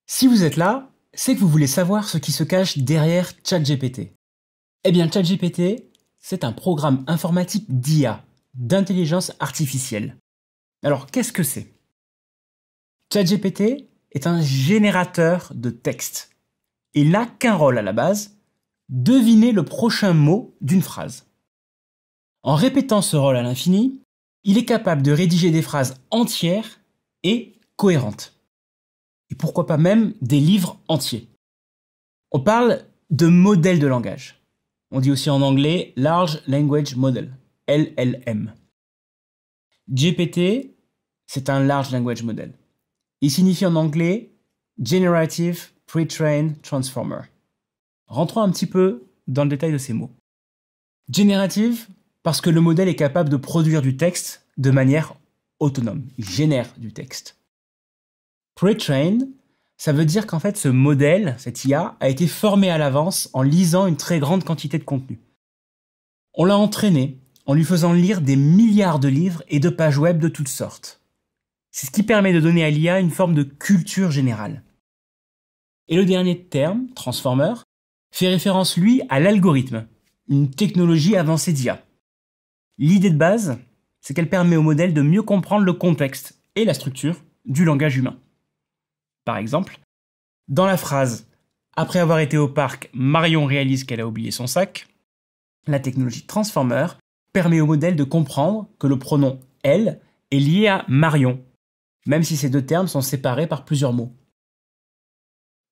Si vous êtes là, c'est que vous voulez savoir ce qui se cache derrière ChatGPT. Eh bien, ChatGPT, c'est un programme informatique d'IA, d'intelligence artificielle. Alors, qu'est-ce que c'est? ChatGPT est un générateur de texte. Il n'a qu'un rôle à la base, deviner le prochain mot d'une phrase. En répétant ce rôle à l'infini, il est capable de rédiger des phrases entières et cohérentes. Et pourquoi pas même des livres entiers. On parle de modèle de langage. On dit aussi en anglais Large Language Model, LLM. GPT, c'est un Large Language Model. Il signifie en anglais Generative Pre-trained Transformer. Rentrons un petit peu dans le détail de ces mots. Generative, parce que le modèle est capable de produire du texte de manière autonome. Il génère du texte. Pre-trained, ça veut dire qu'en fait ce modèle, cette IA, a été formé à l'avance en lisant une très grande quantité de contenu. On l'a entraîné en lui faisant lire des milliards de livres et de pages web de toutes sortes. C'est ce qui permet de donner à l'IA une forme de culture générale. Et le dernier terme, transformer, fait référence lui à l'algorithme, une technologie avancée d'IA. L'idée de base, c'est qu'elle permet au modèle de mieux comprendre le contexte et la structure du langage humain. Par exemple, dans la phrase « Après avoir été au parc, Marion réalise qu'elle a oublié son sac », la technologie Transformer permet au modèle de comprendre que le pronom « elle » est lié à Marion, même si ces deux termes sont séparés par plusieurs mots.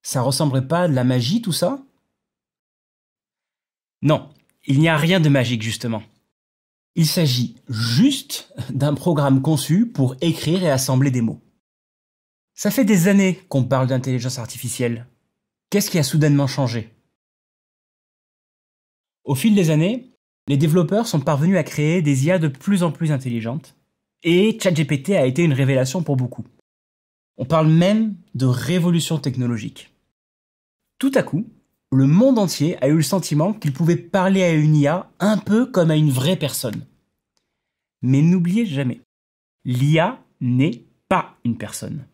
Ça ressemblerait pas à de la magie tout ça? Non, il n'y a rien de magique justement. Il s'agit juste d'un programme conçu pour écrire et assembler des mots. Ça fait des années qu'on parle d'intelligence artificielle. Qu'est-ce qui a soudainement changé? Au fil des années, les développeurs sont parvenus à créer des IA de plus en plus intelligentes, et ChatGPT a été une révélation pour beaucoup. On parle même de révolution technologique. Tout à coup, le monde entier a eu le sentiment qu'il pouvait parler à une IA un peu comme à une vraie personne. Mais n'oubliez jamais, l'IA n'est pas une personne.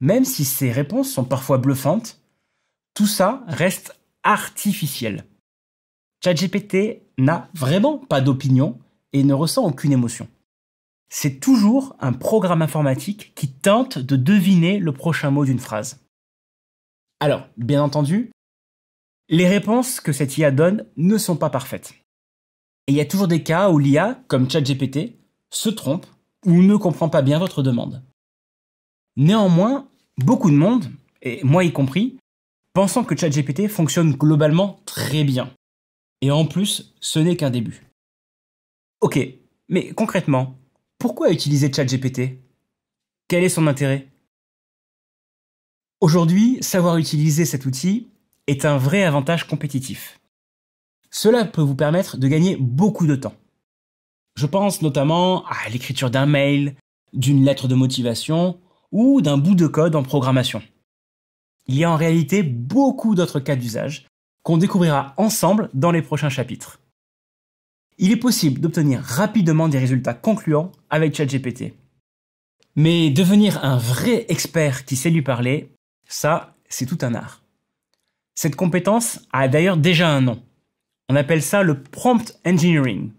Même si ses réponses sont parfois bluffantes, tout ça reste artificiel. ChatGPT n'a vraiment pas d'opinion et ne ressent aucune émotion. C'est toujours un programme informatique qui tente de deviner le prochain mot d'une phrase. Alors, bien entendu, les réponses que cette IA donne ne sont pas parfaites. Et il y a toujours des cas où l'IA, comme ChatGPT, se trompe ou ne comprend pas bien votre demande. Néanmoins, beaucoup de monde, et moi y compris, pensant que ChatGPT fonctionne globalement très bien. Et en plus, ce n'est qu'un début. Ok, mais concrètement, pourquoi utiliser ChatGPT? Quel est son intérêt? Aujourd'hui, savoir utiliser cet outil est un vrai avantage compétitif. Cela peut vous permettre de gagner beaucoup de temps. Je pense notamment à l'écriture d'un mail, d'une lettre de motivation ou d'un bout de code en programmation. Il y a en réalité beaucoup d'autres cas d'usage qu'on découvrira ensemble dans les prochains chapitres. Il est possible d'obtenir rapidement des résultats concluants avec ChatGPT. Mais devenir un vrai expert qui sait lui parler, ça, c'est tout un art. Cette compétence a d'ailleurs déjà un nom. On appelle ça le prompt engineering.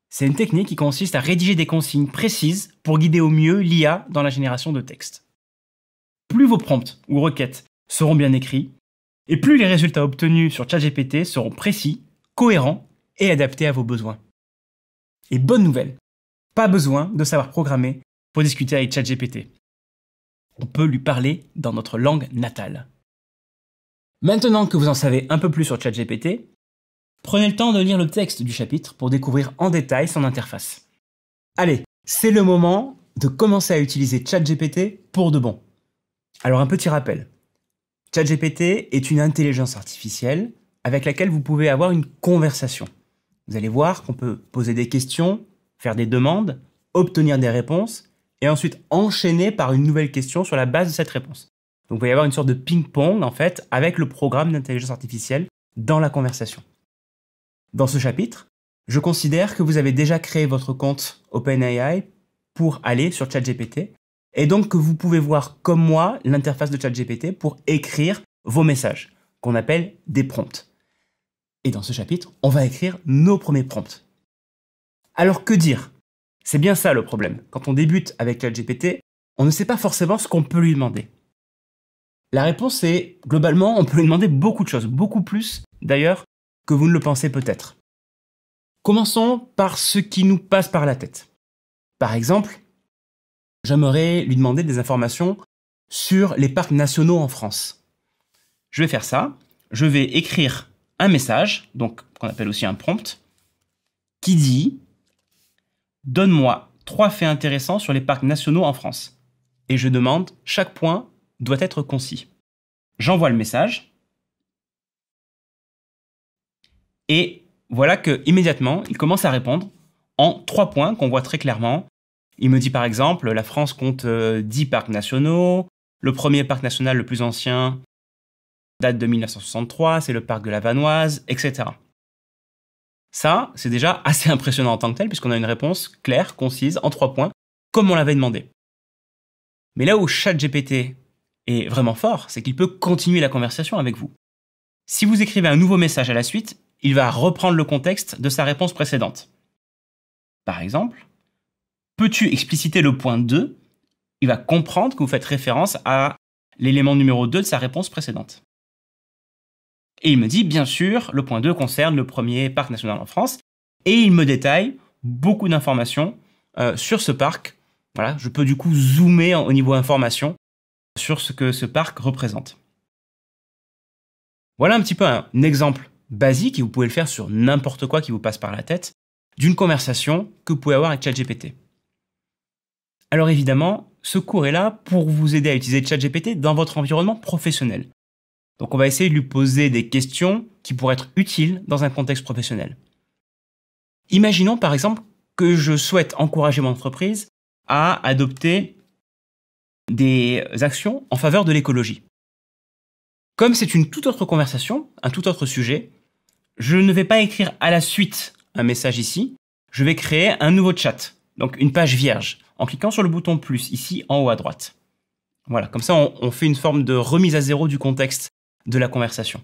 C'est une technique qui consiste à rédiger des consignes précises pour guider au mieux l'IA dans la génération de texte. Plus vos prompts ou requêtes seront bien écrits, et plus les résultats obtenus sur ChatGPT seront précis, cohérents et adaptés à vos besoins. Et bonne nouvelle, pas besoin de savoir programmer pour discuter avec ChatGPT. On peut lui parler dans notre langue natale. Maintenant que vous en savez un peu plus sur ChatGPT, prenez le temps de lire le texte du chapitre pour découvrir en détail son interface. Allez, c'est le moment de commencer à utiliser ChatGPT pour de bon. Alors un petit rappel. ChatGPT est une intelligence artificielle avec laquelle vous pouvez avoir une conversation. Vous allez voir qu'on peut poser des questions, faire des demandes, obtenir des réponses et ensuite enchaîner par une nouvelle question sur la base de cette réponse. Donc il va y avoir une sorte de ping-pong en fait avec le programme d'intelligence artificielle dans la conversation. Dans ce chapitre, je considère que vous avez déjà créé votre compte OpenAI pour aller sur ChatGPT et donc que vous pouvez voir comme moi l'interface de ChatGPT pour écrire vos messages, qu'on appelle des prompts. Et dans ce chapitre, on va écrire nos premiers prompts. Alors que dire? C'est bien ça le problème. Quand on débute avec ChatGPT, on ne sait pas forcément ce qu'on peut lui demander. La réponse est, globalement, on peut lui demander beaucoup de choses, beaucoup plus d'ailleurs que vous ne le pensez peut-être. Commençons par ce qui nous passe par la tête. Par exemple, j'aimerais lui demander des informations sur les parcs nationaux en France. Je vais faire ça. Je vais écrire un message, donc qu'on appelle aussi un prompt, qui dit « Donne-moi 3 faits intéressants sur les parcs nationaux en France. » Et je demande, chaque point doit être concis. J'envoie le message. Et voilà que immédiatement, il commence à répondre en 3 points qu'on voit très clairement. Il me dit par exemple, la France compte 10 parcs nationaux. Le premier parc national le plus ancien date de 1963, c'est le parc de la Vanoise, etc. Ça, c'est déjà assez impressionnant en tant que tel, puisqu'on a une réponse claire, concise, en 3 points, comme on l'avait demandé. Mais là où ChatGPT est vraiment fort, c'est qu'il peut continuer la conversation avec vous. Si vous écrivez un nouveau message à la suite, il va reprendre le contexte de sa réponse précédente. Par exemple, peux-tu expliciter le point 2 ? Il va comprendre que vous faites référence à l'élément numéro 2 de sa réponse précédente. Et il me dit, bien sûr, le point 2 concerne le premier parc national en France, et il me détaille beaucoup d'informations sur ce parc. Voilà, je peux du coup zoomer au niveau information sur ce que ce parc représente. Voilà un petit peu un exemple basique, et vous pouvez le faire sur n'importe quoi qui vous passe par la tête, d'une conversation que vous pouvez avoir avec ChatGPT. Alors évidemment, ce cours est là pour vous aider à utiliser ChatGPT dans votre environnement professionnel. Donc on va essayer de lui poser des questions qui pourraient être utiles dans un contexte professionnel. Imaginons par exemple que je souhaite encourager mon entreprise à adopter des actions en faveur de l'écologie. Comme c'est une toute autre conversation, un tout autre sujet, je ne vais pas écrire à la suite un message ici, je vais créer un nouveau chat, donc une page vierge, en cliquant sur le bouton plus ici en haut à droite. Voilà, comme ça on fait une forme de remise à zéro du contexte de la conversation.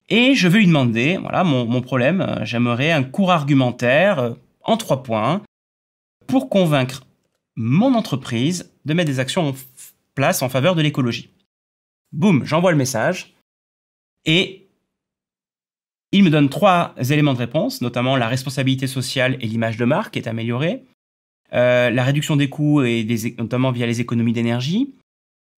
Et je vais lui demander, voilà mon problème, j'aimerais un court argumentaire en 3 points pour convaincre mon entreprise de mettre des actions en place en faveur de l'écologie. Boum, j'envoie le message et il me donne 3 éléments de réponse, notamment la responsabilité sociale et l'image de marque est améliorée, la réduction des coûts et notamment via les économies d'énergie,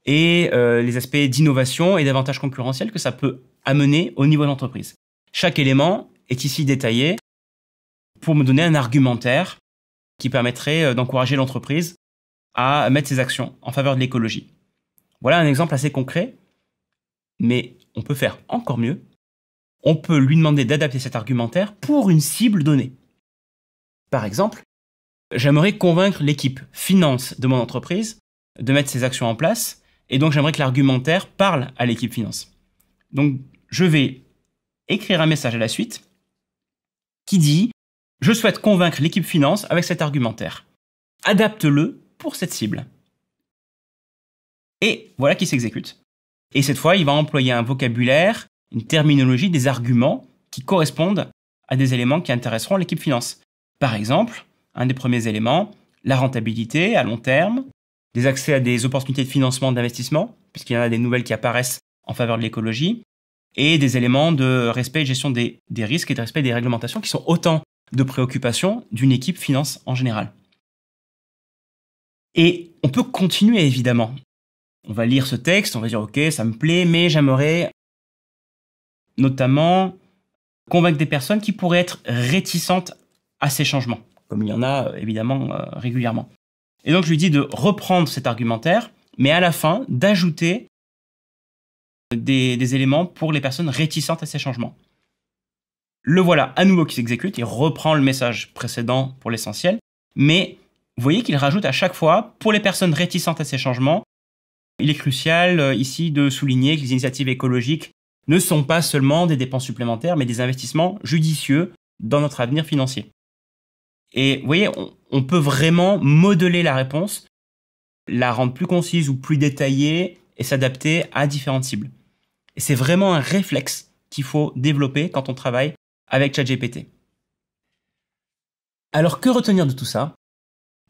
et les aspects d'innovation et d'avantages concurrentiels que ça peut amener au niveau de l'entreprise. Chaque élément est ici détaillé pour me donner un argumentaire qui permettrait d'encourager l'entreprise à mettre ses actions en faveur de l'écologie. Voilà un exemple assez concret, mais on peut faire encore mieux. On peut lui demander d'adapter cet argumentaire pour une cible donnée. Par exemple, j'aimerais convaincre l'équipe finance de mon entreprise de mettre ses actions en place, et donc j'aimerais que l'argumentaire parle à l'équipe finance. Donc je vais écrire un message à la suite qui dit « Je souhaite convaincre l'équipe finance avec cet argumentaire. Adapte-le pour cette cible. » Et voilà qui s'exécute. Et cette fois, il va employer un vocabulaire, une terminologie, des arguments qui correspondent à des éléments qui intéresseront l'équipe finance. Par exemple, un des premiers éléments, la rentabilité à long terme, des accès à des opportunités de financement d'investissement, puisqu'il y en a des nouvelles qui apparaissent en faveur de l'écologie, et des éléments de respect et gestion des risques et de respect des réglementations qui sont autant de préoccupations d'une équipe finance en général. Et on peut continuer évidemment. On va lire ce texte, on va dire ok, ça me plaît, mais j'aimerais notamment convaincre des personnes qui pourraient être réticentes à ces changements, comme il y en a évidemment régulièrement. Et donc je lui dis de reprendre cet argumentaire, mais à la fin d'ajouter des éléments pour les personnes réticentes à ces changements. Le voilà à nouveau qui s'exécute, il reprend le message précédent pour l'essentiel, mais vous voyez qu'il rajoute à chaque fois, pour les personnes réticentes à ces changements, il est crucial ici de souligner que les initiatives écologiques ne sont pas seulement des dépenses supplémentaires, mais des investissements judicieux dans notre avenir financier. Et vous voyez, on peut vraiment modeler la réponse la rendre plus concise ou plus détaillée et s'adapter à différentes cibles. Et c'est vraiment un réflexe qu'il faut développer quand on travaille avec ChatGPT. Alors, que retenir de tout ça?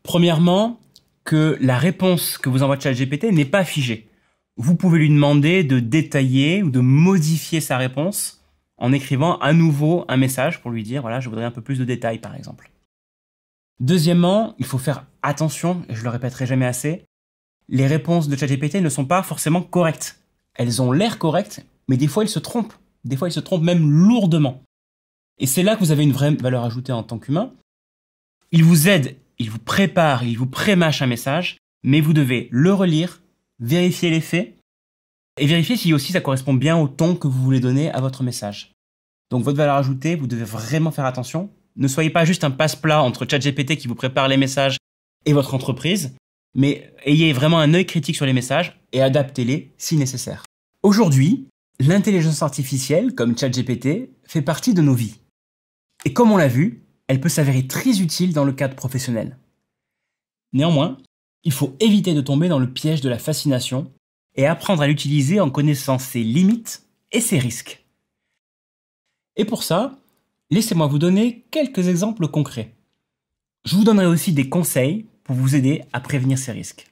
Premièrement, que la réponse que vous envoie ChatGPT n'est pas figée. Vous pouvez lui demander de détailler ou de modifier sa réponse en écrivant à nouveau un message pour lui dire, voilà, je voudrais un peu plus de détails, par exemple. Deuxièmement, il faut faire attention, et je le répéterai jamais assez, les réponses de ChatGPT ne sont pas forcément correctes. Elles ont l'air correctes, mais des fois, ils se trompent. Des fois, ils se trompent même lourdement. Et c'est là que vous avez une vraie valeur ajoutée en tant qu'humain. Il vous aide, il vous prépare, il vous prémâche un message, mais vous devez le relire, vérifier les faits, et vérifier si aussi ça correspond bien au ton que vous voulez donner à votre message. Donc votre valeur ajoutée, vous devez vraiment faire attention. Ne soyez pas juste un passe-plat entre ChatGPT qui vous prépare les messages et votre entreprise, mais ayez vraiment un œil critique sur les messages et adaptez-les si nécessaire. Aujourd'hui, l'intelligence artificielle, comme ChatGPT, fait partie de nos vies. Et comme on l'a vu, elle peut s'avérer très utile dans le cadre professionnel. Néanmoins, il faut éviter de tomber dans le piège de la fascination et apprendre à l'utiliser en connaissant ses limites et ses risques. Et pour ça, laissez-moi vous donner quelques exemples concrets. Je vous donnerai aussi des conseils pour vous aider à prévenir ces risques.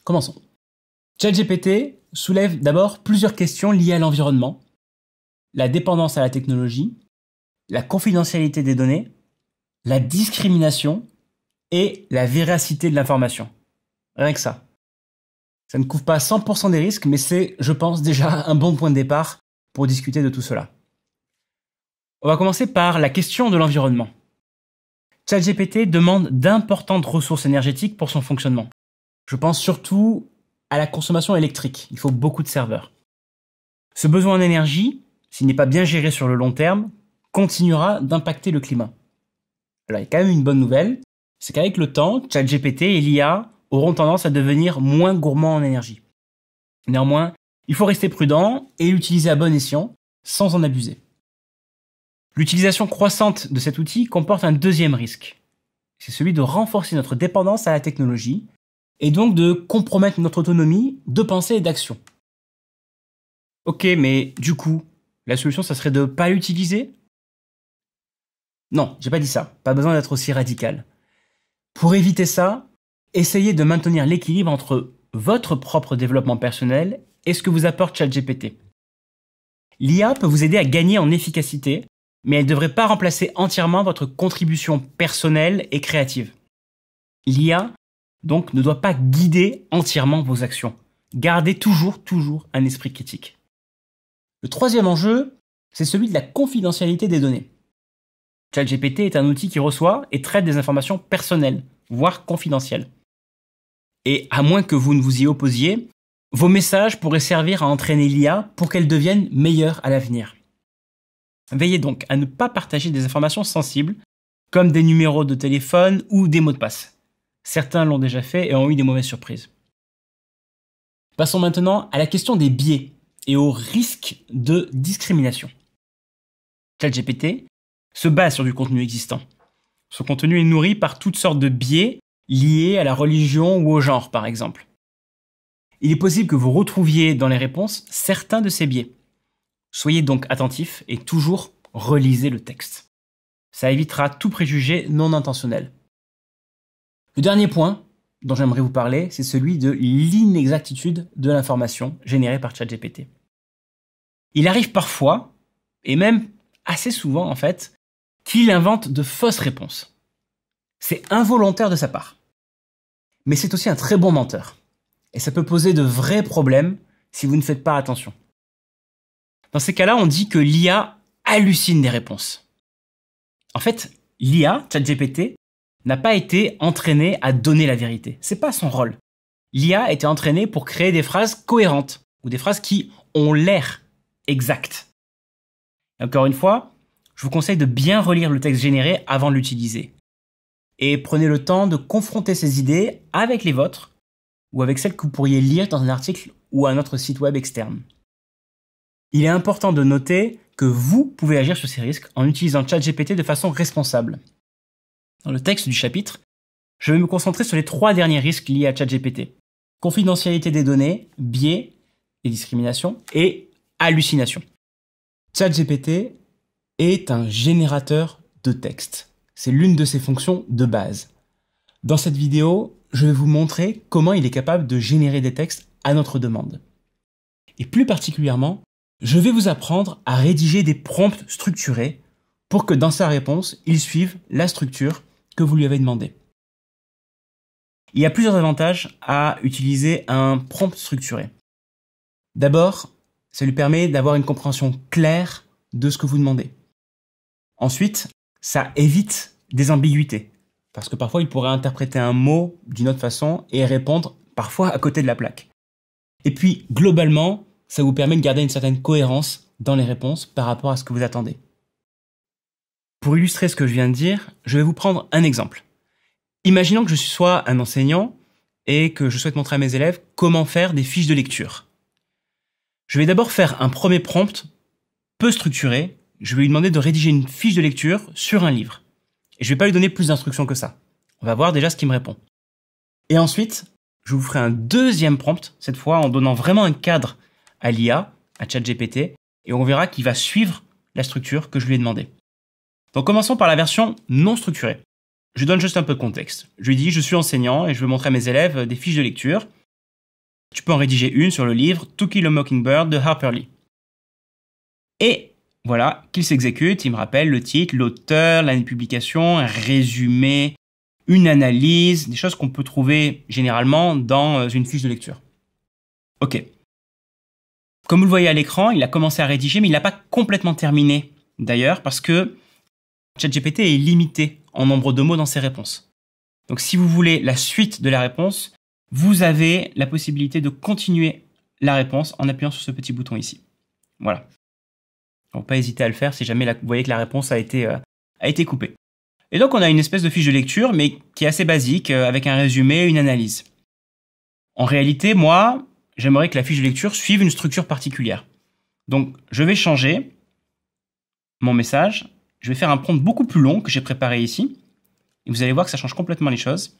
Commençons. ChatGPT soulève d'abord plusieurs questions liées à l'environnement, la dépendance à la technologie, la confidentialité des données, la discrimination et la véracité de l'information. Rien que ça. Ça ne couvre pas 100% des risques, mais c'est, je pense, déjà un bon point de départ pour discuter de tout cela. On va commencer par la question de l'environnement. ChatGPT demande d'importantes ressources énergétiques pour son fonctionnement. Je pense surtout à la consommation électrique. Il faut beaucoup de serveurs. Ce besoin en énergie, s'il n'est pas bien géré sur le long terme, continuera d'impacter le climat. Alors, il y a quand même une bonne nouvelle, c'est qu'avec le temps, ChatGPT et l'IA auront tendance à devenir moins gourmands en énergie. Néanmoins, il faut rester prudent et l'utiliser à bon escient, sans en abuser. L'utilisation croissante de cet outil comporte un deuxième risque. C'est celui de renforcer notre dépendance à la technologie et donc de compromettre notre autonomie de pensée et d'action. Ok, mais du coup, la solution, ça serait de ne pas l'utiliser? Non, j'ai pas dit ça. Pas besoin d'être aussi radical. Pour éviter ça, essayez de maintenir l'équilibre entre votre propre développement personnel et ce que vous apporte ChatGPT. L'IA peut vous aider à gagner en efficacité, mais elle ne devrait pas remplacer entièrement votre contribution personnelle et créative. L'IA, donc, ne doit pas guider entièrement vos actions. Gardez toujours un esprit critique. Le troisième enjeu, c'est celui de la confidentialité des données. ChatGPT est un outil qui reçoit et traite des informations personnelles, voire confidentielles. Et à moins que vous ne vous y opposiez, vos messages pourraient servir à entraîner l'IA pour qu'elle devienne meilleure à l'avenir. Veillez donc à ne pas partager des informations sensibles, comme des numéros de téléphone ou des mots de passe. Certains l'ont déjà fait et ont eu des mauvaises surprises. Passons maintenant à la question des biais et au risque de discrimination. ChatGPT se base sur du contenu existant. Son contenu est nourri par toutes sortes de biais liés à la religion ou au genre, par exemple. Il est possible que vous retrouviez dans les réponses certains de ces biais. Soyez donc attentifs et toujours relisez le texte. Ça évitera tout préjugé non intentionnel. Le dernier point dont j'aimerais vous parler, c'est celui de l'inexactitude de l'information générée par ChatGPT. Il arrive parfois, et même assez souvent en fait, qu'il invente de fausses réponses. C'est involontaire de sa part. Mais c'est aussi un très bon menteur. Et ça peut poser de vrais problèmes si vous ne faites pas attention. Dans ces cas-là, on dit que l'IA hallucine des réponses. En fait, l'IA, ChatGPT, n'a pas été entraînée à donner la vérité. C'est pas son rôle. L'IA a été entraînée pour créer des phrases cohérentes ou des phrases qui ont l'air exactes. Et encore une fois, je vous conseille de bien relire le texte généré avant de l'utiliser. Et prenez le temps de confronter ces idées avec les vôtres ou avec celles que vous pourriez lire dans un article ou un autre site web externe. Il est important de noter que vous pouvez agir sur ces risques en utilisant ChatGPT de façon responsable. Dans le texte du chapitre, je vais me concentrer sur les 3 derniers risques liés à ChatGPT. Confidentialité des données, biais et discrimination, et hallucination. ChatGPT est un générateur de texte. C'est l'une de ses fonctions de base. Dans cette vidéo, je vais vous montrer comment il est capable de générer des textes à notre demande. Et plus particulièrement, je vais vous apprendre à rédiger des prompts structurés pour que dans sa réponse, il suive la structure que vous lui avez demandé. Il y a plusieurs avantages à utiliser un prompt structuré. D'abord, ça lui permet d'avoir une compréhension claire de ce que vous demandez. Ensuite, ça évite des ambiguïtés, parce que parfois il pourrait interpréter un mot d'une autre façon et répondre parfois à côté de la plaque. Et puis, globalement, ça vous permet de garder une certaine cohérence dans les réponses par rapport à ce que vous attendez. Pour illustrer ce que je viens de dire, je vais vous prendre un exemple. Imaginons que je sois un enseignant et que je souhaite montrer à mes élèves comment faire des fiches de lecture. Je vais d'abord faire un premier prompt peu structuré. Je vais lui demander de rédiger une fiche de lecture sur un livre. Et je ne vais pas lui donner plus d'instructions que ça. On va voir déjà ce qu'il me répond. Et ensuite, je vous ferai un deuxième prompt, cette fois en donnant vraiment un cadre à l'IA, à ChatGPT, et on verra qu'il va suivre la structure que je lui ai demandé. Donc commençons par la version non structurée. Je donne juste un peu de contexte. Je lui dis, je suis enseignant et je veux montrer à mes élèves des fiches de lecture. Tu peux en rédiger une sur le livre To Kill a Mockingbird de Harper Lee. Et voilà, qu'il s'exécute, il me rappelle le titre, l'auteur, l'année de publication, un résumé, une analyse, des choses qu'on peut trouver généralement dans une fiche de lecture. Ok. Comme vous le voyez à l'écran, il a commencé à rédiger, mais il n'a pas complètement terminé, d'ailleurs, parce que ChatGPT est limité en nombre de mots dans ses réponses. Donc si vous voulez la suite de la réponse, vous avez la possibilité de continuer la réponse en appuyant sur ce petit bouton ici. Voilà. Donc pas hésiter à le faire si jamais vous voyez que la réponse a été coupée. Et donc on a une espèce de fiche de lecture, mais qui est assez basique, avec un résumé, une analyse. En réalité, moi, j'aimerais que la fiche de lecture suive une structure particulière. Donc je vais changer mon message. Je vais faire un prompt beaucoup plus long que j'ai préparé ici. Et vous allez voir que ça change complètement les choses.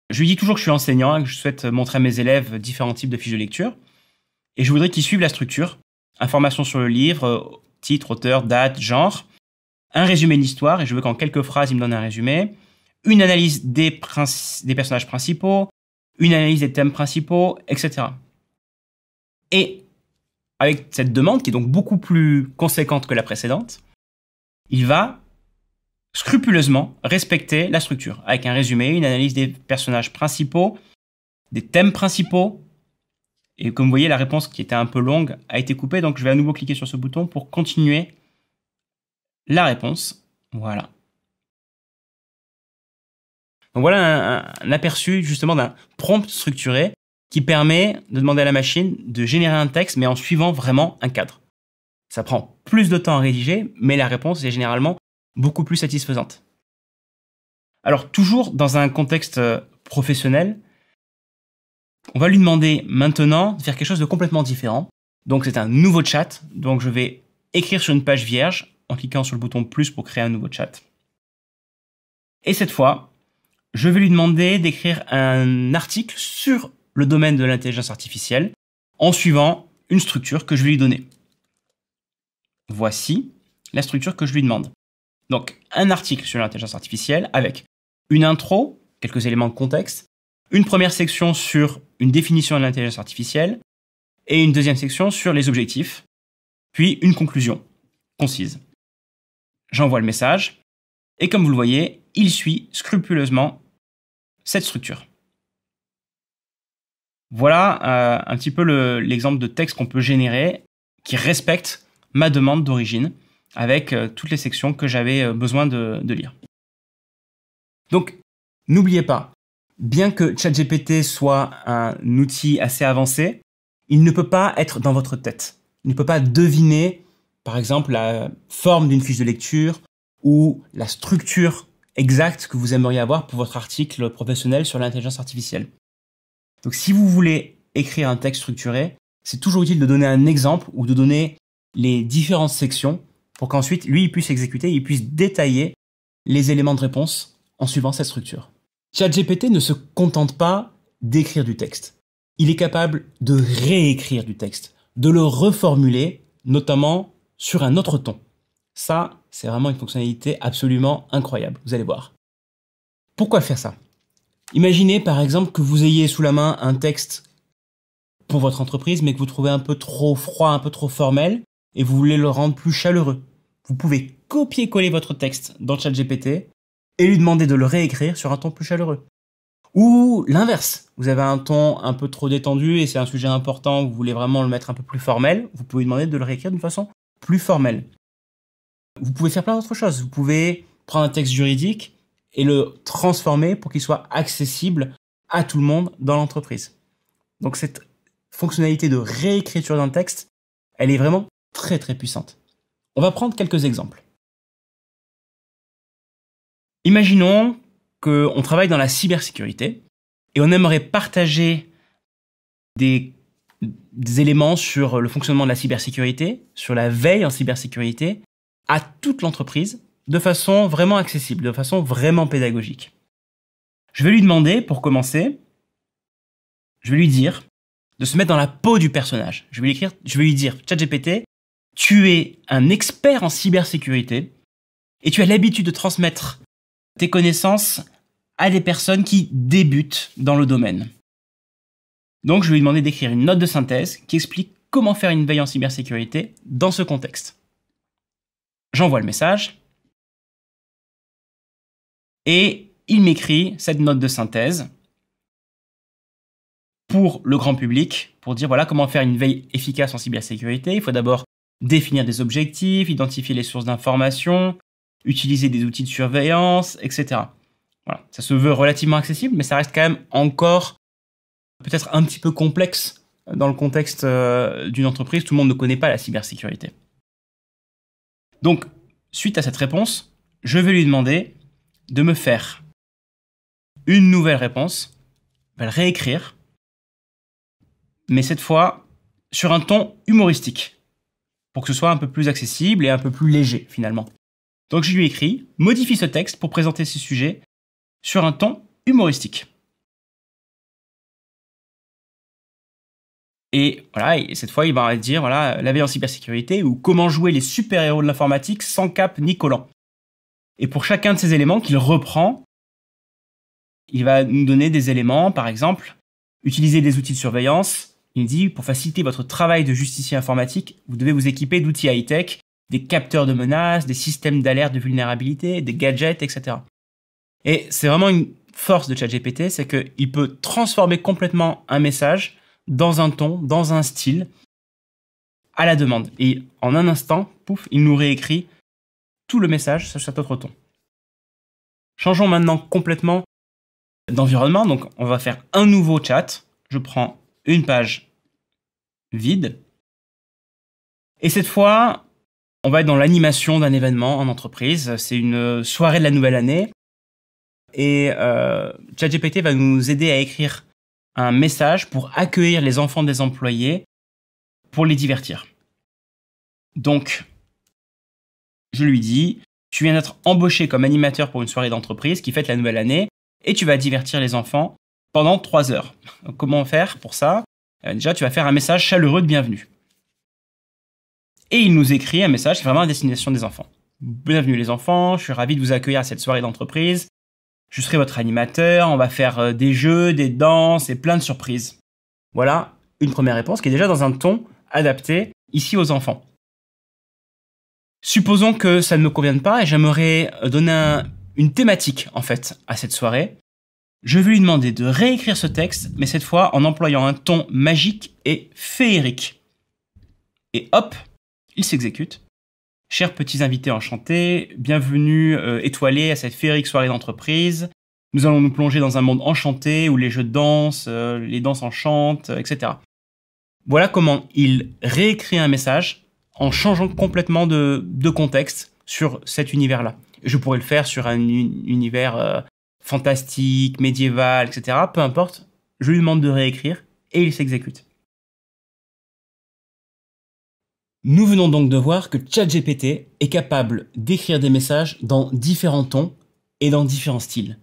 Je lui dis toujours que je suis enseignant et que je souhaite montrer à mes élèves différents types de fiches de lecture. Et je voudrais qu'ils suivent la structure. Information sur le livre, titre, auteur, date, genre. Un résumé de l'histoire, et je veux qu'en quelques phrases, il me donne un résumé. Une analyse des personnages principaux. Une analyse des thèmes principaux, etc. Et avec cette demande, qui est donc beaucoup plus conséquente que la précédente, il va scrupuleusement respecter la structure, avec un résumé, une analyse des personnages principaux, des thèmes principaux. Et comme vous voyez, la réponse qui était un peu longue a été coupée, donc je vais à nouveau cliquer sur ce bouton pour continuer la réponse. Voilà. Donc voilà un aperçu justement d'un prompt structuré qui permet de demander à la machine de générer un texte, mais en suivant vraiment un cadre. Ça prend plus de temps à rédiger, mais la réponse est généralement beaucoup plus satisfaisante. Alors, toujours dans un contexte professionnel, on va lui demander maintenant de faire quelque chose de complètement différent. Donc, c'est un nouveau chat. Donc, je vais écrire sur une page vierge en cliquant sur le bouton plus pour créer un nouveau chat. Et cette fois, je vais lui demander d'écrire un article sur le domaine de l'intelligence artificielle en suivant une structure que je vais lui donner. Voici la structure que je lui demande. Donc, un article sur l'intelligence artificielle avec une intro, quelques éléments de contexte, une première section sur une définition de l'intelligence artificielle et une deuxième section sur les objectifs, puis une conclusion concise. J'envoie le message et comme vous le voyez, il suit scrupuleusement cette structure. Voilà un petit peu l'exemple de texte qu'on peut générer qui respecte ma demande d'origine avec toutes les sections que j'avais besoin de lire. Donc, n'oubliez pas, bien que ChatGPT soit un outil assez avancé, il ne peut pas être dans votre tête. Il ne peut pas deviner, par exemple, la forme d'une fiche de lecture ou la structure exacte que vous aimeriez avoir pour votre article professionnel sur l'intelligence artificielle. Donc, si vous voulez écrire un texte structuré, c'est toujours utile de donner un exemple ou de donner les différentes sections pour qu'ensuite, lui, il puisse exécuter, il puisse détailler les éléments de réponse en suivant cette structure. ChatGPT ne se contente pas d'écrire du texte. Il est capable de réécrire du texte, de le reformuler, notamment sur un autre ton. Ça, c'est vraiment une fonctionnalité absolument incroyable, vous allez voir. Pourquoi faire ça? Imaginez par exemple que vous ayez sous la main un texte pour votre entreprise, mais que vous trouvez un peu trop froid, un peu trop formel, et vous voulez le rendre plus chaleureux. Vous pouvez copier-coller votre texte dans ChatGPT et lui demander de le réécrire sur un ton plus chaleureux. Ou l'inverse, vous avez un ton un peu trop détendu et c'est un sujet important, vous voulez vraiment le mettre un peu plus formel, vous pouvez lui demander de le réécrire d'une façon plus formelle. Vous pouvez faire plein d'autres choses. Vous pouvez prendre un texte juridique et le transformer pour qu'il soit accessible à tout le monde dans l'entreprise. Donc cette fonctionnalité de réécriture d'un texte, elle est vraiment très très puissante. On va prendre quelques exemples. Imaginons qu'on travaille dans la cybersécurité et on aimerait partager des éléments sur le fonctionnement de la cybersécurité, sur la veille en cybersécurité, à toute l'entreprise, de façon vraiment accessible, de façon vraiment pédagogique. Je vais lui demander, pour commencer, je vais lui dire de se mettre dans la peau du personnage. Je vais lui dire, ChatGPT, tu es un expert en cybersécurité et tu as l'habitude de transmettre tes connaissances à des personnes qui débutent dans le domaine. Donc, je vais lui demander d'écrire une note de synthèse qui explique comment faire une veille en cybersécurité dans ce contexte. J'envoie le message et il m'écrit cette note de synthèse pour le grand public, pour dire voilà comment faire une veille efficace en cybersécurité. Il faut d'abord définir des objectifs, identifier les sources d'informations, utiliser des outils de surveillance, etc. Voilà. Ça se veut relativement accessible, mais ça reste quand même encore peut-être un petit peu complexe dans le contexte d'une entreprise. Tout le monde ne connaît pas la cybersécurité. Donc, suite à cette réponse, je vais lui demander de me faire une nouvelle réponse, va le réécrire, mais cette fois sur un ton humoristique, pour que ce soit un peu plus accessible et un peu plus léger finalement. Donc je lui écris, modifie ce texte pour présenter ce sujet sur un ton humoristique. Et voilà, et cette fois il va dire voilà, la veille en cybersécurité ou comment jouer les super-héros de l'informatique sans cape ni collant. Et pour chacun de ces éléments qu'il reprend, il va nous donner des éléments, par exemple, utiliser des outils de surveillance. Il dit, pour faciliter votre travail de justicier informatique, vous devez vous équiper d'outils high-tech, des capteurs de menaces, des systèmes d'alerte de vulnérabilité, des gadgets, etc. Et c'est vraiment une force de ChatGPT, c'est qu'il peut transformer complètement un message dans un ton, dans un style, à la demande. Et en un instant, pouf, il nous réécrit tout le message sur cet autre ton. Changeons maintenant complètement d'environnement. Donc, on va faire un nouveau chat. Je prends une page vide. Et cette fois, on va être dans l'animation d'un événement en entreprise. C'est une soirée de la nouvelle année. Et ChatGPT va nous aider à écrire un message pour accueillir les enfants des employés pour les divertir. Donc, je lui dis, tu viens d'être embauché comme animateur pour une soirée d'entreprise qui fête la nouvelle année et tu vas divertir les enfants pendant 3 heures. Donc, comment faire pour ça? Déjà, tu vas faire un message chaleureux de bienvenue. Et il nous écrit un message qui est vraiment à destination des enfants. Bienvenue les enfants, je suis ravi de vous accueillir à cette soirée d'entreprise. Je serai votre animateur, on va faire des jeux, des danses et plein de surprises. Voilà une première réponse qui est déjà dans un ton adapté ici aux enfants. Supposons que ça ne me convienne pas et j'aimerais donner une thématique en fait à cette soirée. Je vais lui demander de réécrire ce texte, mais cette fois en employant un ton magique et féerique. Et hop, il s'exécute. Chers petits invités enchantés, bienvenue étoilés à cette féerique soirée d'entreprise. Nous allons nous plonger dans un monde enchanté où les jeux de danse, les danses enchantent, etc. Voilà comment il réécrit un message en changeant complètement de contexte sur cet univers-là. Je pourrais le faire sur un univers fantastique, médiéval, etc. Peu importe, je lui demande de réécrire et il s'exécute. Nous venons donc de voir que ChatGPT est capable d'écrire des messages dans différents tons et dans différents styles.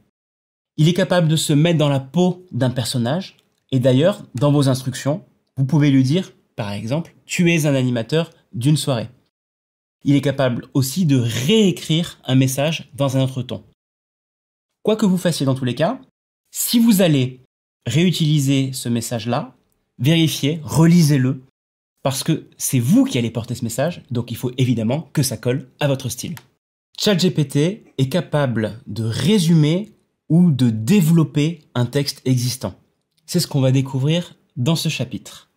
Il est capable de se mettre dans la peau d'un personnage. Et d'ailleurs, dans vos instructions, vous pouvez lui dire, par exemple, tu es un animateur d'une soirée. Il est capable aussi de réécrire un message dans un autre ton. Quoi que vous fassiez dans tous les cas, si vous allez réutiliser ce message-là, vérifiez, relisez-le, parce que c'est vous qui allez porter ce message, donc il faut évidemment que ça colle à votre style. ChatGPT est capable de résumer ou de développer un texte existant. C'est ce qu'on va découvrir dans ce chapitre.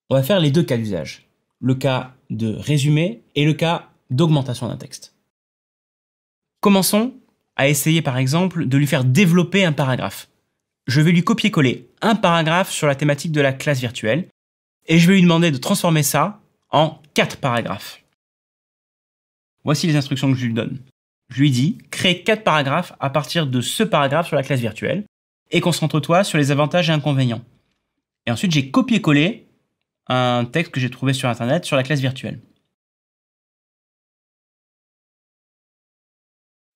On va faire les deux cas d'usage, le cas de résumé et le cas d'augmentation d'un texte. Commençons à essayer par exemple de lui faire développer un paragraphe. Je vais lui copier-coller un paragraphe sur la thématique de la classe virtuelle et je vais lui demander de transformer ça en 4 paragraphes. Voici les instructions que je lui donne. Je lui dis « Crée 4 paragraphes à partir de ce paragraphe sur la classe virtuelle et concentre-toi sur les avantages et inconvénients. » Et ensuite, j'ai copié-collé un texte que j'ai trouvé sur Internet sur la classe virtuelle.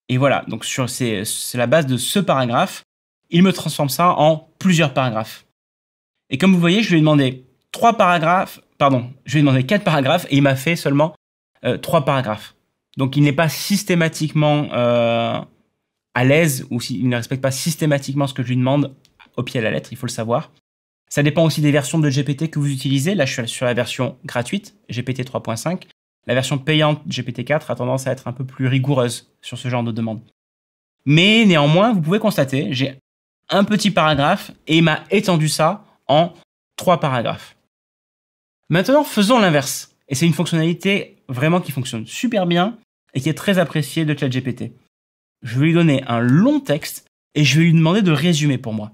Et voilà, donc c'est la base de ce paragraphe. Il me transforme ça en plusieurs paragraphes. Et comme vous voyez, je lui ai demandé 4 paragraphes et il m'a fait seulement 3 paragraphes. Donc il n'est pas systématiquement à l'aise ou il ne respecte pas systématiquement ce que je lui demande au pied de la lettre, il faut le savoir. Ça dépend aussi des versions de GPT que vous utilisez. Là, je suis sur la version gratuite, GPT 3.5. La version payante, GPT-4, a tendance à être un peu plus rigoureuse sur ce genre de demande. Mais néanmoins, vous pouvez constater, j'ai un petit paragraphe et il m'a étendu ça en 3 paragraphes. Maintenant, faisons l'inverse. Et c'est une fonctionnalité vraiment qui fonctionne super bien et qui est très appréciée de ChatGPT. Je vais lui donner un long texte et je vais lui demander de résumer pour moi.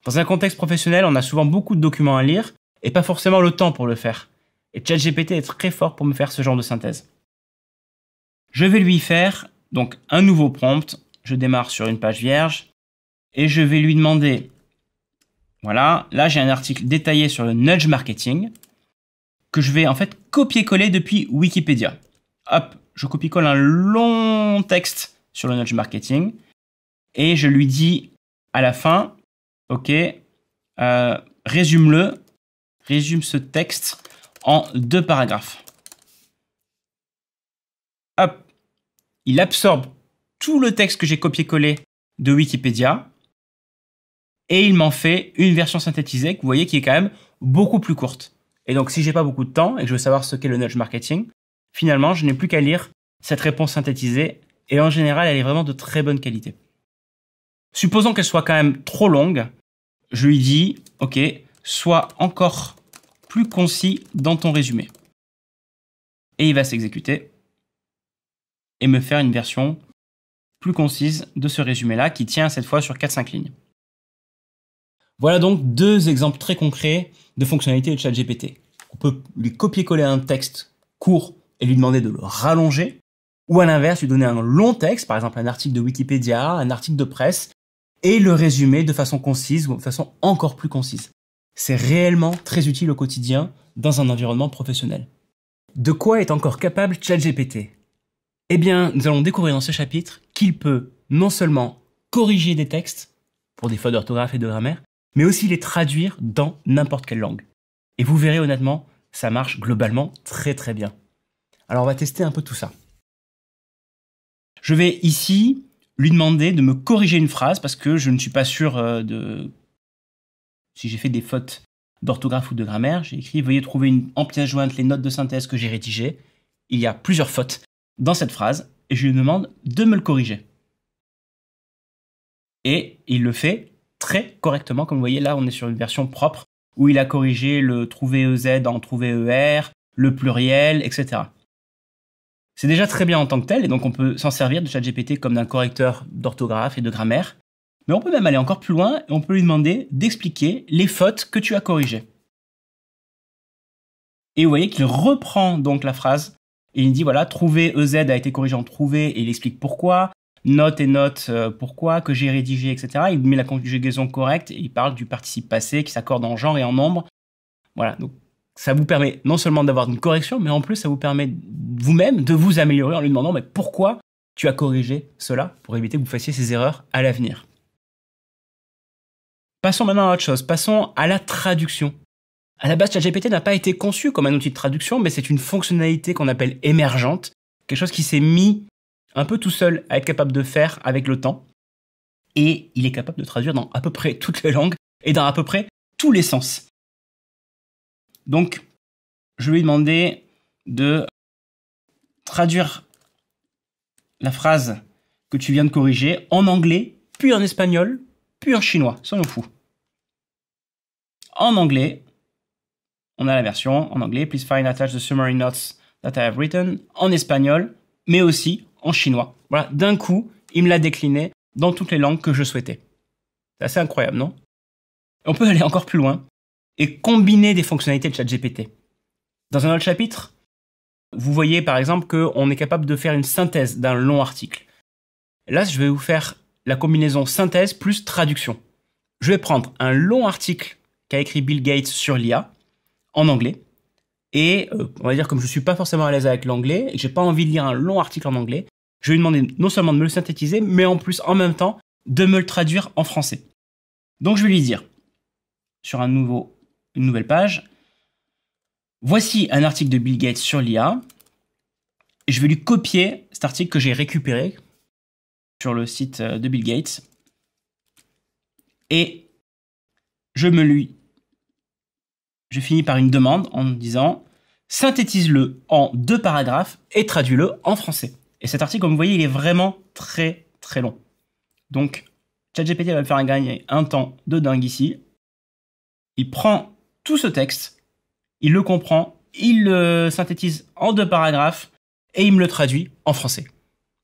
Dans un contexte professionnel, on a souvent beaucoup de documents à lire et pas forcément le temps pour le faire. Et ChatGPT est très fort pour me faire ce genre de synthèse. Je vais lui faire donc un nouveau prompt. Je démarre sur une page vierge et je vais lui demander, voilà, là j'ai un article détaillé sur le nudge marketing que je vais en fait copier-coller depuis Wikipédia. Hop, je copie-colle un long texte sur le nudge marketing et je lui dis à la fin, ok, résume ce texte en 2 paragraphes. Hop, il absorbe tout le texte que j'ai copié-collé de Wikipédia et il m'en fait une version synthétisée que vous voyez qui est quand même beaucoup plus courte. Et donc si j'ai pas beaucoup de temps et que je veux savoir ce qu'est le nudge marketing, finalement je n'ai plus qu'à lire cette réponse synthétisée et en général elle est vraiment de très bonne qualité. Supposons qu'elle soit quand même trop longue, je lui dis ok, sois encore plus concis dans ton résumé. Et il va s'exécuter et me faire une version plus concise de ce résumé-là qui tient cette fois sur 4-5 lignes. Voilà donc 2 exemples très concrets de fonctionnalités de ChatGPT. On peut lui copier-coller un texte court et lui demander de le rallonger, ou à l'inverse, lui donner un long texte, par exemple un article de Wikipédia, un article de presse, et le résumer de façon concise ou de façon encore plus concise. C'est réellement très utile au quotidien dans un environnement professionnel. De quoi est encore capable ChatGPT ? Eh bien, nous allons découvrir dans ce chapitre qu'il peut non seulement corriger des textes pour des fautes d'orthographe et de grammaire, mais aussi les traduire dans n'importe quelle langue. Et vous verrez honnêtement, ça marche globalement très très bien. Alors on va tester un peu tout ça. Je vais ici lui demander de me corriger une phrase parce que je ne suis pas sûr si j'ai fait des fautes d'orthographe ou de grammaire. J'ai écrit « Veuillez trouver en pièce jointe les notes de synthèse que j'ai rédigées ». Il y a plusieurs fautes dans cette phrase et je lui demande de me le corriger. Et il le fait très correctement. Comme vous voyez, là, on est sur une version propre où il a corrigé le trouver EZ en trouver ER, le pluriel, etc. C'est déjà très bien en tant que tel et donc on peut s'en servir de ChatGPT comme d'un correcteur d'orthographe et de grammaire. Mais on peut même aller encore plus loin et on peut lui demander d'expliquer les fautes que tu as corrigées. Et vous voyez qu'il reprend donc la phrase et il dit voilà, trouver EZ a été corrigé en trouver et il explique pourquoi, note et note pourquoi, que j'ai rédigé, etc. Il met la conjugaison correcte et il parle du participe passé qui s'accorde en genre et en nombre. Voilà, donc ça vous permet non seulement d'avoir une correction, mais en plus ça vous permet vous-même de vous améliorer en lui demandant mais pourquoi tu as corrigé cela pour éviter que vous fassiez ces erreurs à l'avenir. Passons maintenant à autre chose. Passons à la traduction. À la base, ChatGPT n'a pas été conçu comme un outil de traduction, mais c'est une fonctionnalité qu'on appelle émergente, quelque chose qui s'est mis un peu tout seul à être capable de faire avec le temps. Et il est capable de traduire dans à peu près toutes les langues et dans à peu près tous les sens. Donc, je lui ai demandé de traduire la phrase que tu viens de corriger en anglais, puis en espagnol, puis en chinois. Soyons fous. En anglais, on a la version en anglais. Please find attach the summary notes that I have written. En espagnol, mais aussi en chinois. Voilà, d'un coup, il me l'a décliné dans toutes les langues que je souhaitais. C'est assez incroyable, non? On peut aller encore plus loin et combiner des fonctionnalités de ChatGPT. Dans un autre chapitre, vous voyez par exemple qu'on est capable de faire une synthèse d'un long article. Là, je vais vous faire la combinaison synthèse plus traduction. Je vais prendre un long article qu'a écrit Bill Gates sur l'IA en anglais. Et on va dire comme je suis pas forcément à l'aise avec l'anglais et que j'ai pas envie de lire un long article en anglais, je vais lui demander non seulement de me le synthétiser, mais en plus, en même temps, de me le traduire en français. Donc je vais lui dire, sur une nouvelle page, voici un article de Bill Gates sur l'IA. Et je vais lui copier cet article que j'ai récupéré sur le site de Bill Gates. Et je finis par une demande en disant synthétise-le en 2 paragraphes et traduis-le en français. Et cet article, comme vous voyez, il est vraiment très très long. Donc, ChatGPT va me faire gagner un temps de dingue ici. Il prend tout ce texte, il le comprend, il le synthétise en 2 paragraphes et il me le traduit en français.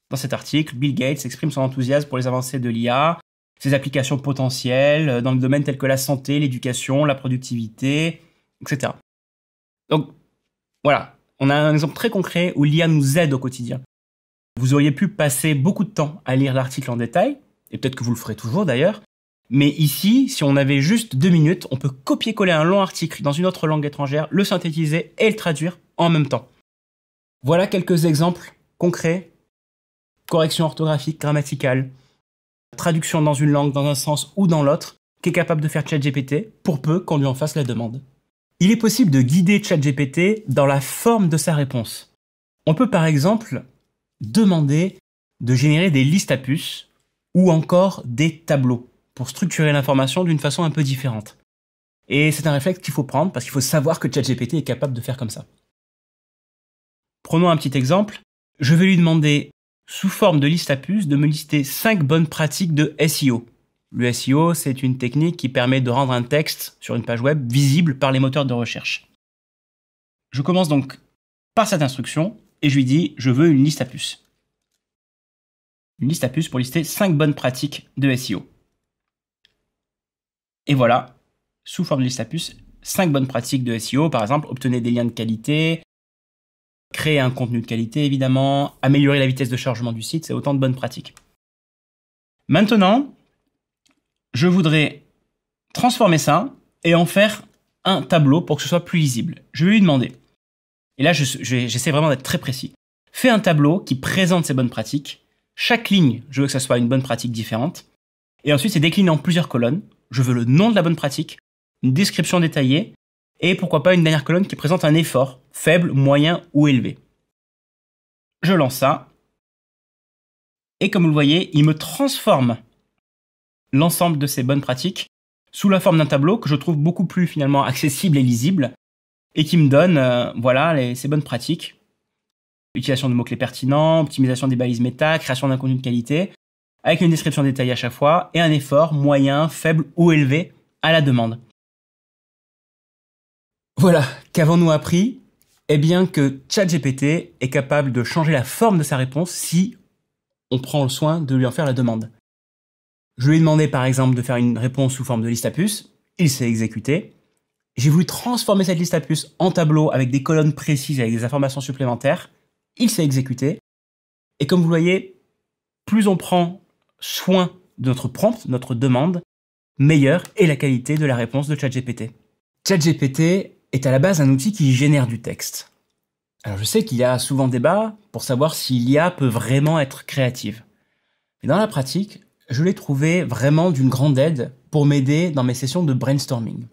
Dans cet article, Bill Gates exprime son enthousiasme pour les avancées de l'IA, ses applications potentielles dans le domaine tel que la santé, l'éducation, la productivité, etc. Donc, voilà, on a un exemple très concret où l'IA nous aide au quotidien. Vous auriez pu passer beaucoup de temps à lire l'article en détail, et peut-être que vous le ferez toujours d'ailleurs, mais ici, si on avait juste 2 minutes, on peut copier-coller un long article dans une autre langue étrangère, le synthétiser et le traduire en même temps. Voilà quelques exemples concrets. Correction orthographique, grammaticale, traduction dans une langue, dans un sens ou dans l'autre, qu'est capable de faire ChatGPT pour peu qu'on lui en fasse la demande. Il est possible de guider ChatGPT dans la forme de sa réponse. On peut par exemple demander de générer des listes à puces ou encore des tableaux pour structurer l'information d'une façon un peu différente. Et c'est un réflexe qu'il faut prendre parce qu'il faut savoir que ChatGPT est capable de faire comme ça. Prenons un petit exemple. Je vais lui demander, sous forme de liste à puces, de me lister 5 bonnes pratiques de SEO. Le SEO, c'est une technique qui permet de rendre un texte sur une page web visible par les moteurs de recherche. Je commence donc par cette instruction et je lui dis, je veux une liste à puces. Une liste à puces pour lister 5 bonnes pratiques de SEO. Et voilà, sous forme de liste à puces, 5 bonnes pratiques de SEO, par exemple, obtenez des liens de qualité, créer un contenu de qualité évidemment, améliorer la vitesse de chargement du site, c'est autant de bonnes pratiques. Maintenant, je voudrais transformer ça et en faire un tableau pour que ce soit plus lisible. Je vais lui demander, et là j'essaie vraiment d'être très précis, fais un tableau qui présente ces bonnes pratiques. Chaque ligne, je veux que ça soit une bonne pratique différente. Et ensuite, c'est décliné en plusieurs colonnes. Je veux le nom de la bonne pratique, une description détaillée, et pourquoi pas une dernière colonne qui présente un effort, faible, moyen ou élevé. Je lance ça. Et comme vous le voyez, il me transforme l'ensemble de ces bonnes pratiques sous la forme d'un tableau que je trouve beaucoup plus finalement accessible et lisible, et qui me donne ces bonnes pratiques. Utilisation de mots-clés pertinents, optimisation des balises méta, création d'un contenu de qualité, avec une description détaillée à chaque fois, et un effort moyen, faible ou élevé à la demande. Voilà, qu'avons-nous appris? Eh bien que ChatGPT est capable de changer la forme de sa réponse si on prend le soin de lui en faire la demande. Je lui ai demandé par exemple de faire une réponse sous forme de liste à puces, il s'est exécuté. J'ai voulu transformer cette liste à puces en tableau avec des colonnes précises, avec des informations supplémentaires, il s'est exécuté. Et comme vous le voyez, plus on prend soin de notre prompt, notre demande, meilleure est la qualité de la réponse de ChatGPT. ChatGPT est à la base un outil qui génère du texte. Alors je sais qu'il y a souvent débat pour savoir si l'IA peut vraiment être créative. Mais dans la pratique, je l'ai trouvé vraiment d'une grande aide pour m'aider dans mes sessions de brainstorming.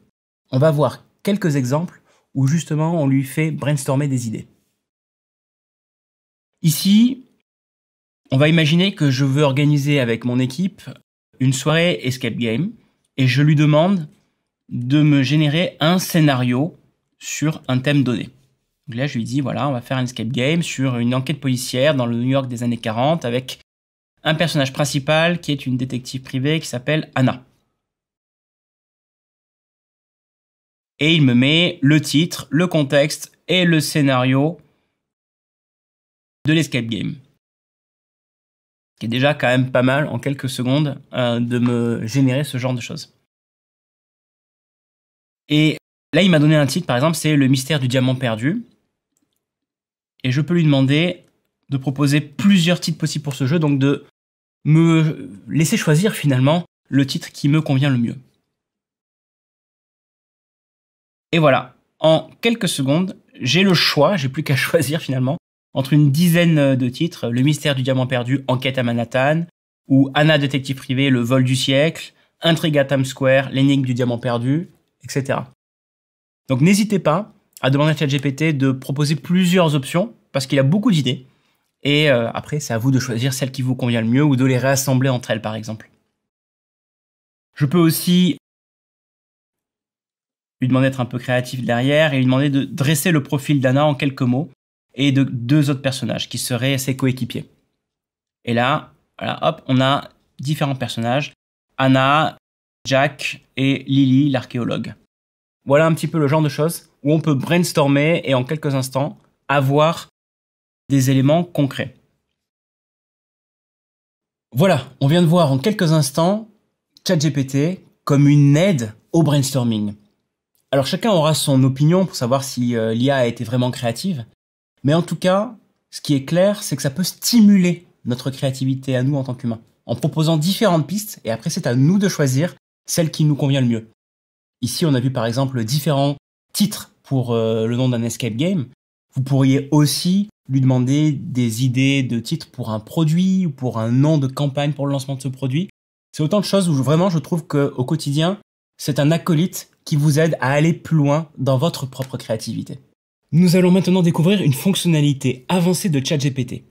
On va voir quelques exemples où justement on lui fait brainstormer des idées. Ici, on va imaginer que je veux organiser avec mon équipe une soirée escape game et je lui demande de me générer un scénario sur un thème donné. Donc là, je lui dis, voilà, on va faire un escape game sur une enquête policière dans le New York des années 40 avec un personnage principal qui est une détective privée qui s'appelle Anna. Et il me met le titre, le contexte et le scénario de l'escape game. Ce qui est déjà quand même pas mal en quelques secondes de me générer ce genre de choses. Et là, il m'a donné un titre, par exemple, c'est Le mystère du diamant perdu. Et je peux lui demander de proposer plusieurs titres possibles pour ce jeu, donc de me laisser choisir finalement le titre qui me convient le mieux. Et voilà, en quelques secondes, j'ai le choix, j'ai plus qu'à choisir finalement, entre une dizaine de titres, Le mystère du diamant perdu, Enquête à Manhattan, ou Anna détective privée, Le vol du siècle, Intrigue à Times Square, L'énigme du diamant perdu, etc. Donc n'hésitez pas à demander à ChatGPT de proposer plusieurs options, parce qu'il a beaucoup d'idées, et après c'est à vous de choisir celle qui vous convient le mieux, ou de les réassembler entre elles par exemple. Je peux aussi lui demander d'être un peu créatif derrière, et lui demander de dresser le profil d'Anna en quelques mots, et de deux autres personnages qui seraient ses coéquipiers. Et là, voilà, hop, on a différents personnages, Anna, Jack et Lily, l'archéologue. Voilà un petit peu le genre de choses où on peut brainstormer et en quelques instants avoir des éléments concrets. Voilà, on vient de voir en quelques instants ChatGPT comme une aide au brainstorming. Alors chacun aura son opinion pour savoir si l'IA a été vraiment créative, mais en tout cas, ce qui est clair, c'est que ça peut stimuler notre créativité à nous en tant qu'humains, en proposant différentes pistes, et après c'est à nous de choisir celle qui nous convient le mieux. Ici, on a vu par exemple différents titres pour le nom d'un escape game. Vous pourriez aussi lui demander des idées de titres pour un produit ou pour un nom de campagne pour le lancement de ce produit. C'est autant de choses où vraiment je trouve qu'au quotidien, c'est un acolyte qui vous aide à aller plus loin dans votre propre créativité. Nous allons maintenant découvrir une fonctionnalité avancée de ChatGPT.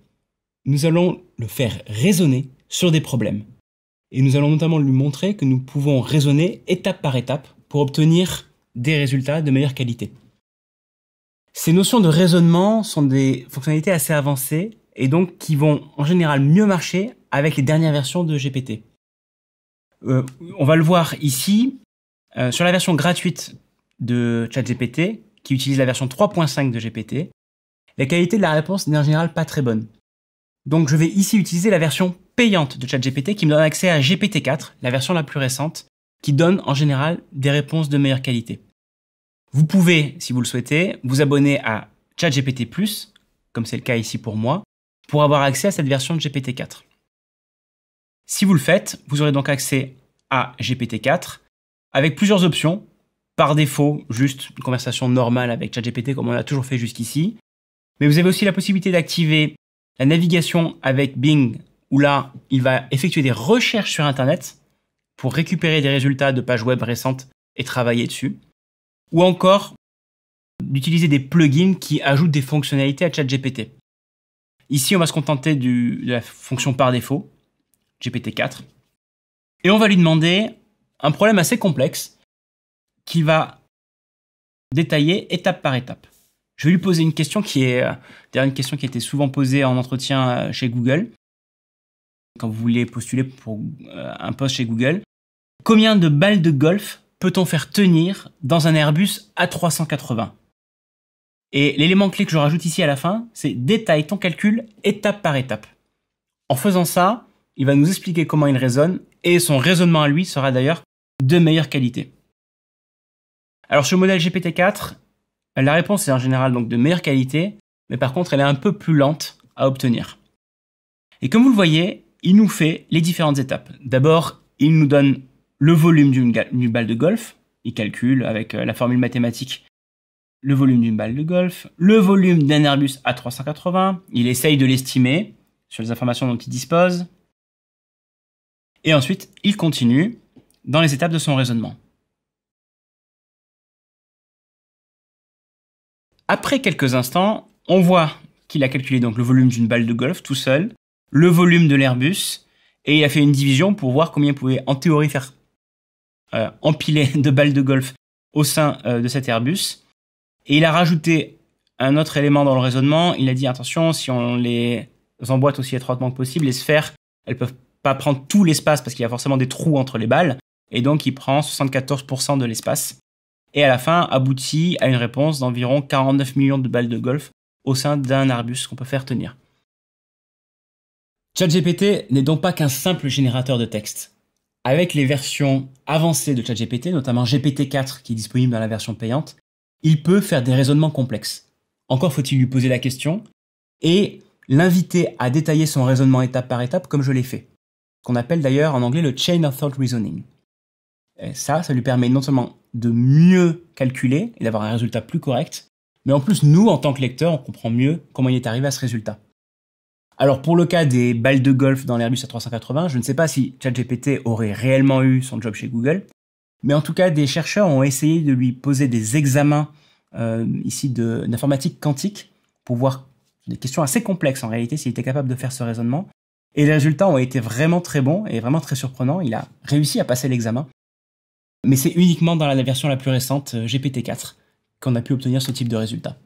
Nous allons le faire raisonner sur des problèmes. Et nous allons notamment lui montrer que nous pouvons raisonner étape par étape pour obtenir des résultats de meilleure qualité. Ces notions de raisonnement sont des fonctionnalités assez avancées et donc qui vont en général mieux marcher avec les dernières versions de GPT. On va le voir ici, sur la version gratuite de ChatGPT, qui utilise la version 3.5 de GPT, la qualité de la réponse n'est en général pas très bonne. Donc je vais ici utiliser la version payante de ChatGPT qui me donne accès à GPT-4, la version la plus récente, qui donne en général des réponses de meilleure qualité. Vous pouvez, si vous le souhaitez, vous abonner à ChatGPT+, comme c'est le cas ici pour moi, pour avoir accès à cette version de GPT-4. Si vous le faites, vous aurez donc accès à GPT-4 avec plusieurs options. Par défaut, juste une conversation normale avec ChatGPT comme on a toujours fait jusqu'ici. Mais vous avez aussi la possibilité d'activer la navigation avec Bing, où là, il va effectuer des recherches sur Internet pour récupérer des résultats de pages web récentes et travailler dessus. Ou encore, d'utiliser des plugins qui ajoutent des fonctionnalités à ChatGPT. Ici, on va se contenter de la fonction par défaut, GPT-4. Et on va lui demander un problème assez complexe qui va détailler étape par étape. Je vais lui poser une question qui est d'ailleurs une question qui a été souvent posée en entretien chez Google. Quand vous voulez postuler pour un poste chez Google, combien de balles de golf peut-on faire tenir dans un Airbus A380 ? Et l'élément clé que je rajoute ici à la fin, c'est détaille ton calcul étape par étape. En faisant ça, il va nous expliquer comment il raisonne et son raisonnement à lui sera d'ailleurs de meilleure qualité. Alors sur le modèle GPT-4, la réponse est en général donc de meilleure qualité, mais par contre elle est un peu plus lente à obtenir. Et comme vous le voyez, il nous fait les différentes étapes. D'abord, il nous donne le volume d'une balle de golf, il calcule avec la formule mathématique le volume d'une balle de golf, le volume d'un Airbus A380, il essaye de l'estimer sur les informations dont il dispose. Et ensuite, il continue dans les étapes de son raisonnement. Après quelques instants, on voit qu'il a calculé donc le volume d'une balle de golf tout seul, le volume de l'Airbus, et il a fait une division pour voir combien il pouvait en théorie faire empiler de balles de golf au sein de cet Airbus. Et il a rajouté un autre élément dans le raisonnement. Il a dit attention, si on les emboîte aussi étroitement que possible, les sphères, elles peuvent pas prendre tout l'espace parce qu'il y a forcément des trous entre les balles. Et donc il prend 74% de l'espace. Et à la fin, aboutit à une réponse d'environ 49 millions de balles de golf au sein d'un Airbus qu'on peut faire tenir. ChatGPT n'est donc pas qu'un simple générateur de texte. Avec les versions avancées de ChatGPT, notamment GPT-4 qui est disponible dans la version payante, il peut faire des raisonnements complexes. Encore faut-il lui poser la question et l'inviter à détailler son raisonnement étape par étape comme je l'ai fait. Qu'on appelle d'ailleurs en anglais le Chain of Thought Reasoning. Et ça lui permet non seulement de mieux calculer et d'avoir un résultat plus correct, mais en plus nous, en tant que lecteurs, on comprend mieux comment il est arrivé à ce résultat. Alors pour le cas des balles de golf dans l'Airbus A380, je ne sais pas si ChatGPT aurait réellement eu son job chez Google, mais en tout cas des chercheurs ont essayé de lui poser des examens ici d'informatique quantique pour voir des questions assez complexes en réalité s'il était capable de faire ce raisonnement. Et les résultats ont été vraiment très bons et vraiment très surprenants. Il a réussi à passer l'examen. Mais c'est uniquement dans la version la plus récente, GPT-4, qu'on a pu obtenir ce type de résultat.